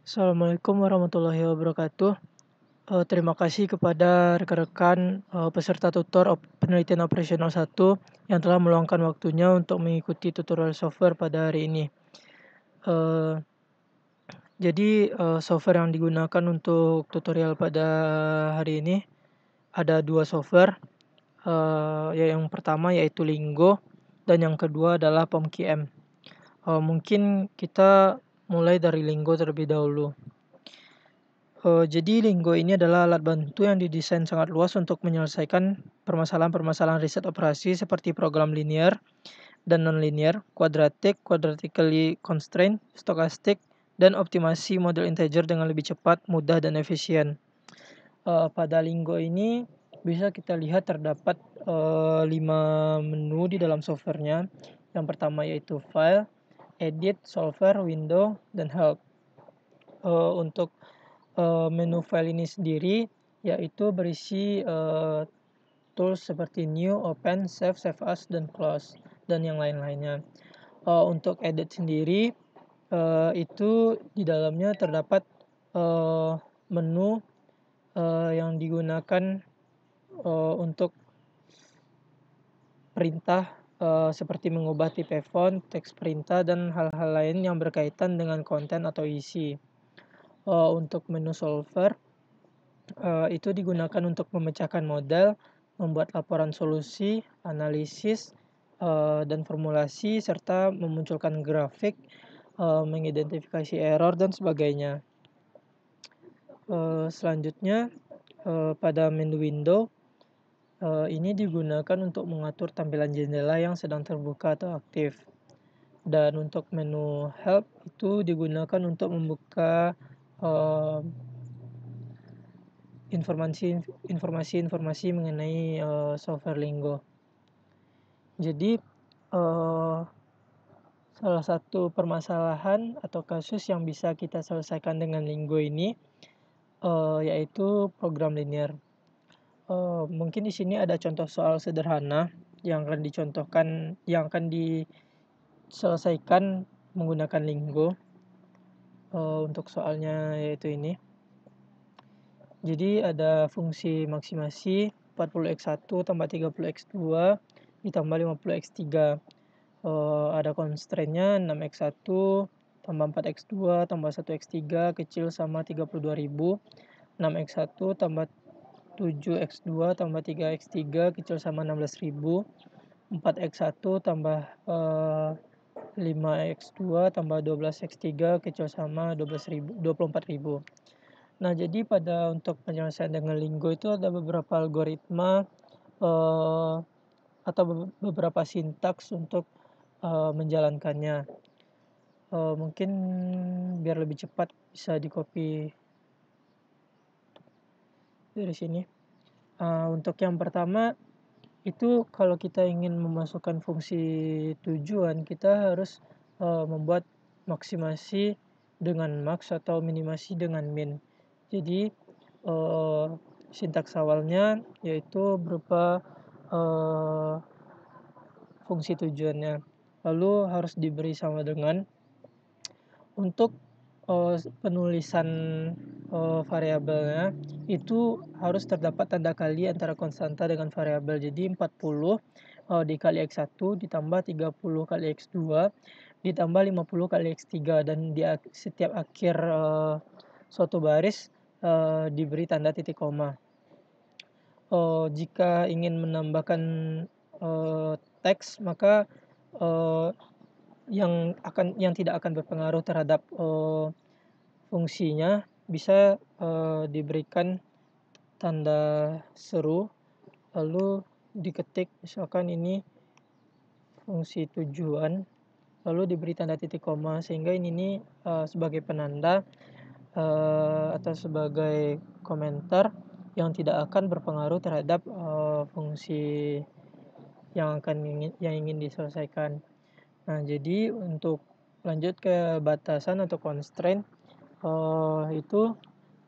Assalamualaikum warahmatullahi wabarakatuh. Terima kasih kepada rekan-rekan, peserta tutor penelitian operasional 1 yang telah meluangkan waktunya untuk mengikuti tutorial software pada hari ini. Eee, Software yang digunakan untuk tutorial pada hari ini ada 2 software, yang pertama yaitu Linggo dan yang kedua adalah PomQM. Mungkin kita mulai dari Linggo terlebih dahulu. Jadi Linggo ini adalah alat bantu yang didesain sangat luas untuk menyelesaikan permasalahan-permasalahan riset operasi seperti program linear dan nonlinear, quadratic, quadratically constrained, stochastic, dan optimasi model integer dengan lebih cepat, mudah, dan efisien. Pada Linggo ini bisa kita lihat terdapat 5 menu di dalam softwarenya. Yang pertama yaitu File, Edit, Solver, Window, dan Help. Untuk menu file ini sendiri yaitu berisi tools seperti New, Open, Save, Save As, dan Close, dan yang lain-lainnya. Untuk edit sendiri itu di dalamnya terdapat menu yang digunakan untuk perintah seperti mengubah tipe font, teks perintah, dan hal-hal lain yang berkaitan dengan konten atau isi. Untuk menu solver itu digunakan untuk memecahkan model, membuat laporan solusi, analisis, dan formulasi, serta memunculkan grafik, mengidentifikasi error, dan sebagainya. Selanjutnya, pada menu window, ini digunakan untuk mengatur tampilan jendela yang sedang terbuka atau aktif. Dan untuk menu help itu digunakan untuk membuka informasi mengenai software Linggo. Jadi salah satu permasalahan atau kasus yang bisa kita selesaikan dengan Linggo ini yaitu program linear. Mungkin di sini ada contoh soal sederhana yang akan diselesaikan menggunakan Linggo. Untuk soalnya yaitu ini. Jadi ada fungsi maksimasi 40x1 tambah 30x2 ditambah 50x3. Ada constraint-nya 6x1 tambah 4x2 tambah 1x3 kecil sama 32.000. 6x1 tambah 7x2 tambah 3x3 kecil sama 16.000. 4x1 tambah 5x2 tambah 12x3 kecil sama 24.000. Nah, jadi untuk penyelesaian dengan Linggo itu ada beberapa algoritma atau beberapa sintaks untuk menjalankannya. Mungkin biar lebih cepat bisa di-copy dari sini. Untuk yang pertama itu kalau kita ingin memasukkan fungsi tujuan, kita harus membuat maksimasi dengan max atau minimasi dengan min. Jadi sintaks awalnya yaitu berupa fungsi tujuannya, lalu harus diberi sama dengan. Untuk penulisan variabelnya itu harus terdapat tanda kali antara konstanta dengan variabel. Jadi 40 dikali x1 ditambah 30 kali x2 ditambah 50 kali x3, dan di setiap akhir suatu baris diberi tanda titik koma. Jika ingin menambahkan teks, maka yang tidak akan berpengaruh terhadap fungsinya bisa diberikan tanda seru, lalu diketik misalkan ini fungsi tujuan, lalu diberi tanda titik koma, sehingga ini sebagai penanda atau sebagai komentar yang tidak akan berpengaruh terhadap fungsi yang ingin diselesaikan. Nah, jadi untuk lanjut ke batasan atau constraint, itu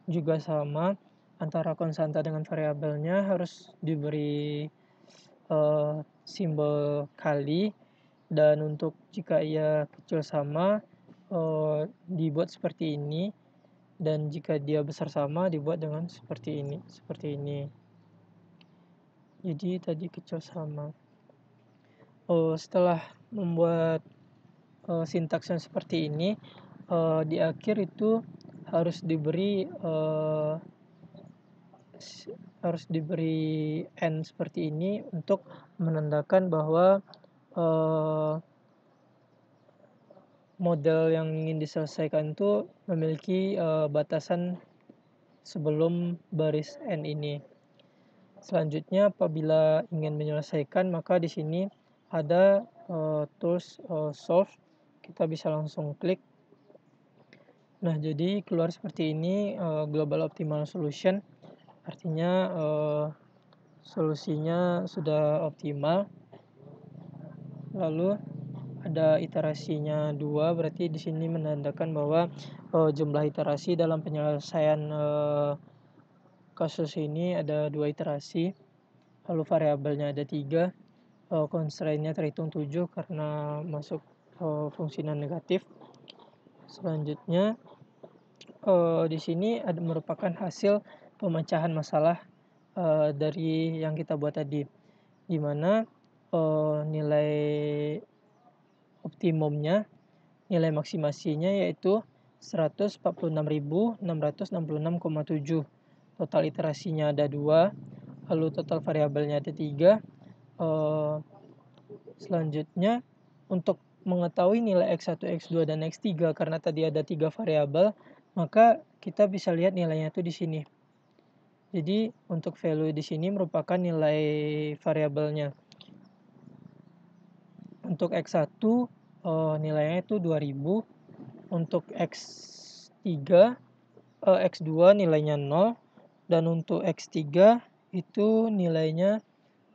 juga sama, antara konstanta dengan variabelnya harus diberi simbol kali, dan untuk jika ia kecil sama dibuat seperti ini. dan jika dia besar sama dibuat dengan seperti ini. Jadi tadi kecil sama. Setelah membuat sintaks yang seperti ini, di akhir itu harus diberi n seperti ini untuk menandakan bahwa model yang ingin diselesaikan itu memiliki batasan sebelum baris n ini. Selanjutnya, apabila ingin menyelesaikan, maka di sini ada tools solve. Kita bisa langsung klik. Nah, jadi keluar seperti ini global optimal solution. Artinya solusinya sudah optimal. Lalu ada iterasinya 2, berarti di sini menandakan bahwa jumlah iterasi dalam penyelesaian kasus ini ada 2 iterasi. Lalu variabelnya ada 3. Constraint-nya terhitung 7 karena masuk fungsi non negatif. Selanjutnya di sini ada merupakan hasil pemecahan masalah dari yang kita buat tadi, di mana nilai optimumnya, nilai maksimasinya yaitu 146.666,7. Total iterasinya ada 2, lalu total variabelnya ada 3. Selanjutnya, untuk mengetahui nilai X1, X2, dan X3 karena tadi ada 3 variabel, maka kita bisa lihat nilainya itu di sini. Jadi untuk value di sini merupakan nilai variabelnya. Untuk X1 nilainya itu 2000, untuk X2 nilainya 0, dan untuk X3 itu nilainya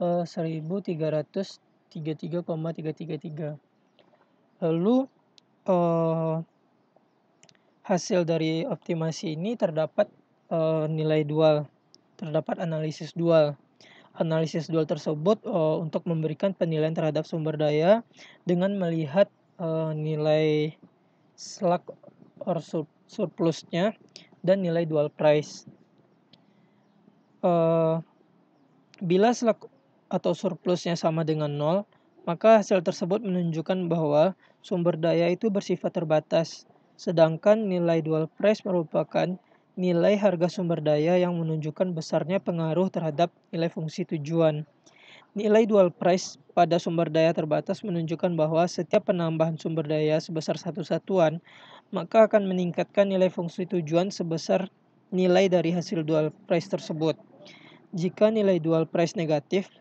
1333,333. Lalu hasil dari optimasi ini terdapat nilai dual, terdapat analisis dual. Analisis dual tersebut untuk memberikan penilaian terhadap sumber daya dengan melihat nilai slack or surplusnya dan nilai dual price. Bila slack atau surplusnya sama dengan 0, maka hasil tersebut menunjukkan bahwa sumber daya itu bersifat terbatas. Sedangkan nilai dual price merupakan nilai harga sumber daya yang menunjukkan besarnya pengaruh terhadap nilai fungsi tujuan. Nilai dual price pada sumber daya terbatas menunjukkan bahwa setiap penambahan sumber daya sebesar satu satuan, maka akan meningkatkan nilai fungsi tujuan sebesar nilai dari hasil dual price tersebut. Jika nilai dual price negatif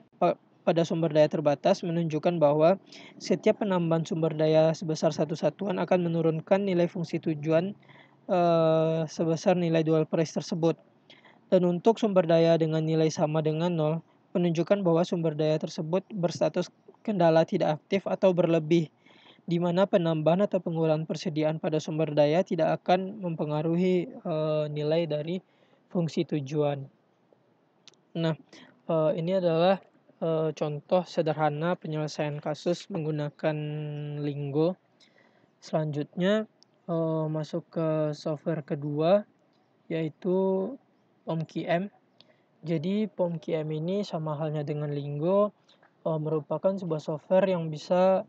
pada sumber daya terbatas menunjukkan bahwa setiap penambahan sumber daya sebesar satu satuan akan menurunkan nilai fungsi tujuan sebesar nilai dual price tersebut. Dan untuk sumber daya dengan nilai sama dengan 0, menunjukkan bahwa sumber daya tersebut berstatus kendala tidak aktif atau berlebih, di mana penambahan atau pengurangan persediaan pada sumber daya tidak akan mempengaruhi nilai dari fungsi tujuan. Nah, ini adalah contoh sederhana penyelesaian kasus menggunakan Lingo. Selanjutnya masuk ke software kedua, yaitu POMQM. Jadi POMQM ini sama halnya dengan Lingo, merupakan sebuah software yang bisa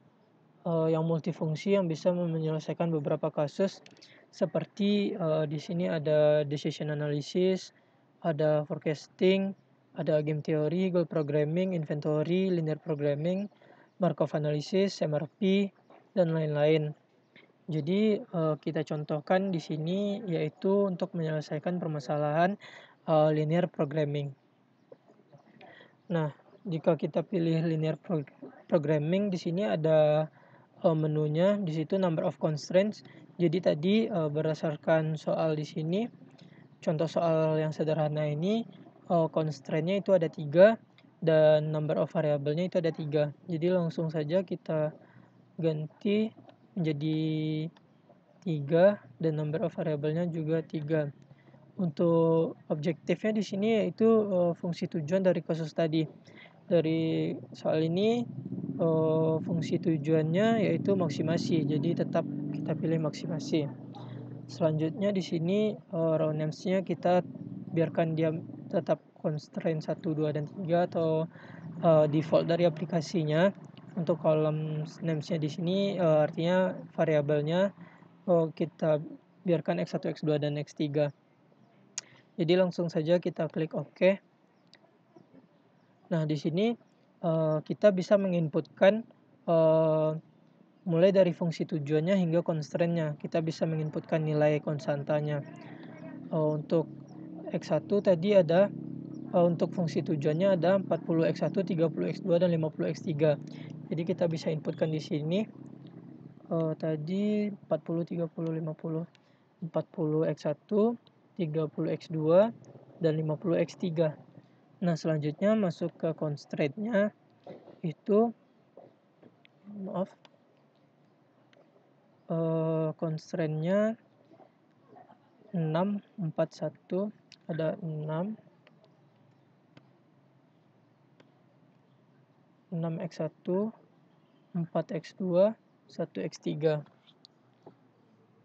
yang multifungsi yang bisa menyelesaikan beberapa kasus seperti di sini ada decision analysis, ada forecasting, ada game theory, goal programming, inventory, linear programming, Markov analysis, MRP, dan lain-lain. Jadi kita contohkan di sini yaitu untuk menyelesaikan permasalahan linear programming. Nah, jika kita pilih linear programming, di sini ada menunya, di situ number of constraints. Jadi tadi berdasarkan soal di sini, contoh soal yang sederhana ini, constraint-nya itu ada 3 dan number of variabelnya itu ada 3. Jadi langsung saja kita ganti menjadi 3 dan number of variabelnya juga 3. Untuk objektifnya di sini yaitu fungsi tujuan dari kasus tadi. Dari soal ini fungsi tujuannya yaitu maksimasi, jadi tetap kita pilih maksimasi. Selanjutnya di sini row names-nya kita biarkan dia tetap constraint 1, 2, dan 3 atau default dari aplikasinya. Untuk kolom names-nya di sini artinya variabelnya kita biarkan X1, X2, dan X3. Jadi langsung saja kita klik OK. Nah, di sini kita bisa menginputkan mulai dari fungsi tujuannya hingga constraint-nya. Kita bisa menginputkan nilai konstantanya. Untuk X1 tadi ada untuk fungsi tujuannya ada 40 X1, 30 X2, dan 50 X3. Jadi kita bisa inputkan di sini tadi 40, 30, 50. 40 X1, 30 X2, dan 50 X3. Nah, selanjutnya masuk ke constraint-nya itu constraint-nya 6, 4, 1, ada 6 X1, 4 X2, 1 X3.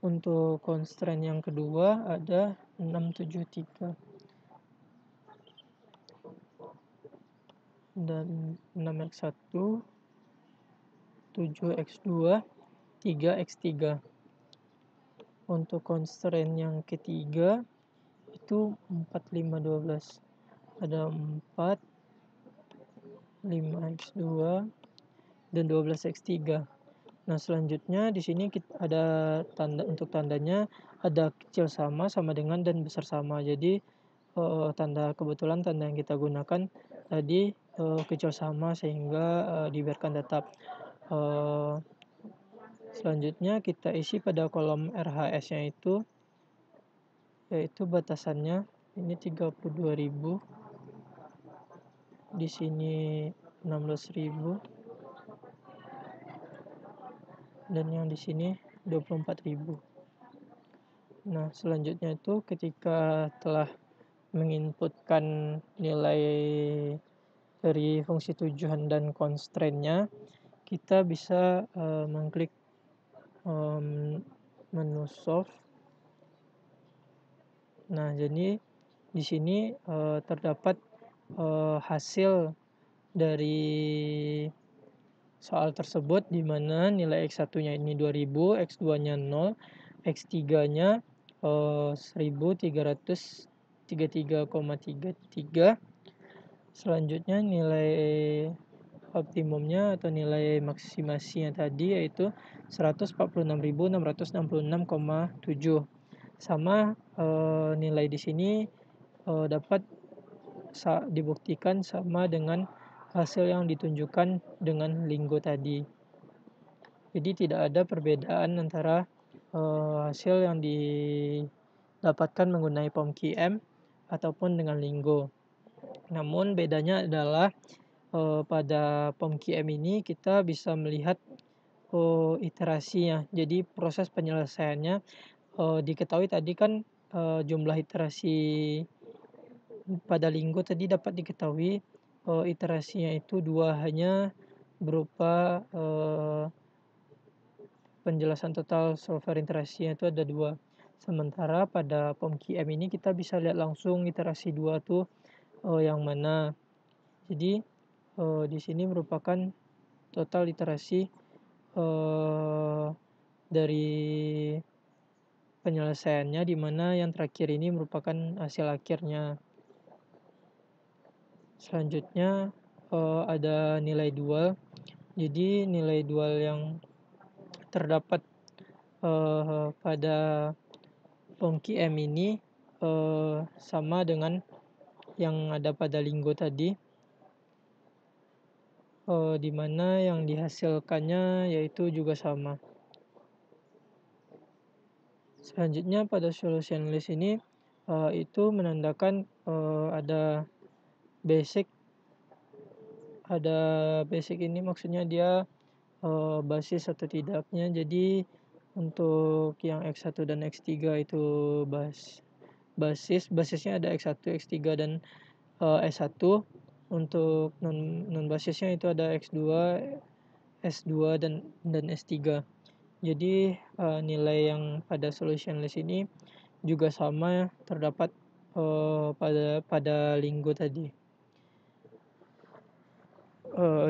Untuk constraint yang kedua ada 6, 7, 3 dan 6 X1, 7 X2, 3 X3. Untuk constraint yang ketiga itu 4, 5, 12. Ada 4, 5 X2, dan 12 X3. Nah, selanjutnya di sini kita ada tanda, untuk tandanya ada kecil sama dengan, dan besar sama. Jadi kebetulan tanda yang kita gunakan tadi kecil sama sehingga dibiarkan tetap. Selanjutnya kita isi pada kolom RHS-nya itu, yaitu batasannya ini 32.000, di sini 16.000, dan yang di sini 24.000. Nah, selanjutnya itu ketika telah menginputkan nilai dari fungsi tujuan dan constraint-nya, kita bisa mengklik menu solve. Nah, jadi di sini terdapat hasil dari soal tersebut, di mana nilai X1-nya ini 2000, X2-nya 0, X3-nya 1333,33. Selanjutnya nilai optimumnya atau nilai maksimasinya tadi yaitu 146.666,7. Sama nilai di sini dapat dibuktikan sama dengan hasil yang ditunjukkan dengan Lingo tadi. Jadi tidak ada perbedaan antara hasil yang didapatkan menggunakan POMQM ataupun dengan Lingo. Namun bedanya adalah pada POMQM ini kita bisa melihat iterasinya. Jadi proses penyelesaiannya diketahui tadi kan jumlah iterasi pada Lingo tadi dapat diketahui iterasinya itu 2, hanya berupa penjelasan total solver iterasinya itu ada 2. Sementara pada POMQM ini kita bisa lihat langsung iterasi 2 tuh yang mana. Jadi di sini merupakan total iterasi dari penyelesaiannya, di mana yang terakhir ini merupakan hasil akhirnya. Selanjutnya ada nilai dual. Jadi nilai dual yang terdapat pada POMQM ini sama dengan yang ada pada Lingo tadi, di mana yang dihasilkannya yaitu juga sama. Selanjutnya pada solution list ini itu menandakan ada basic ini, maksudnya dia basis atau tidaknya. Jadi untuk yang X1 dan X3 itu basisnya ada X1, X3, dan S1. Untuk non basisnya itu ada X2, S2, dan S3. Jadi, nilai yang pada solution list ini juga sama terdapat, pada Linggo tadi.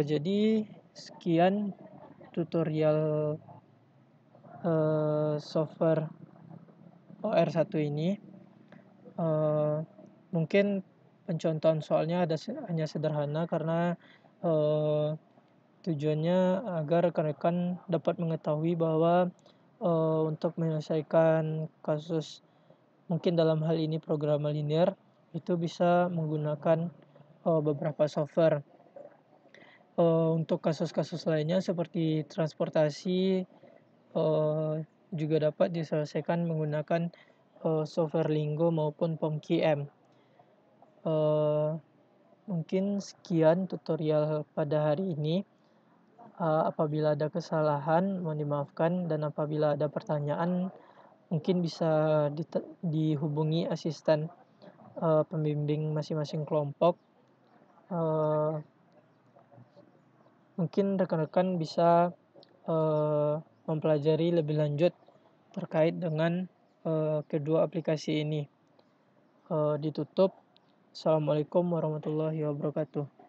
Jadi sekian tutorial, software OR1 ini. Mungkin pencontohan soalnya hanya sederhana karena, eee, tujuannya agar rekan-rekan dapat mengetahui bahwa, untuk menyelesaikan kasus mungkin dalam hal ini program linear, itu bisa menggunakan, beberapa software. Untuk kasus-kasus lainnya seperti transportasi, juga dapat diselesaikan menggunakan, software Linggo maupun PomKM. Mungkin sekian tutorial pada hari ini. Apabila ada kesalahan mohon dimaafkan, dan apabila ada pertanyaan mungkin bisa dihubungi asisten, pembimbing masing-masing kelompok. Mungkin rekan-rekan bisa, mempelajari lebih lanjut terkait dengan, kedua aplikasi ini. Ditutup. Assalamualaikum warahmatullahi wabarakatuh.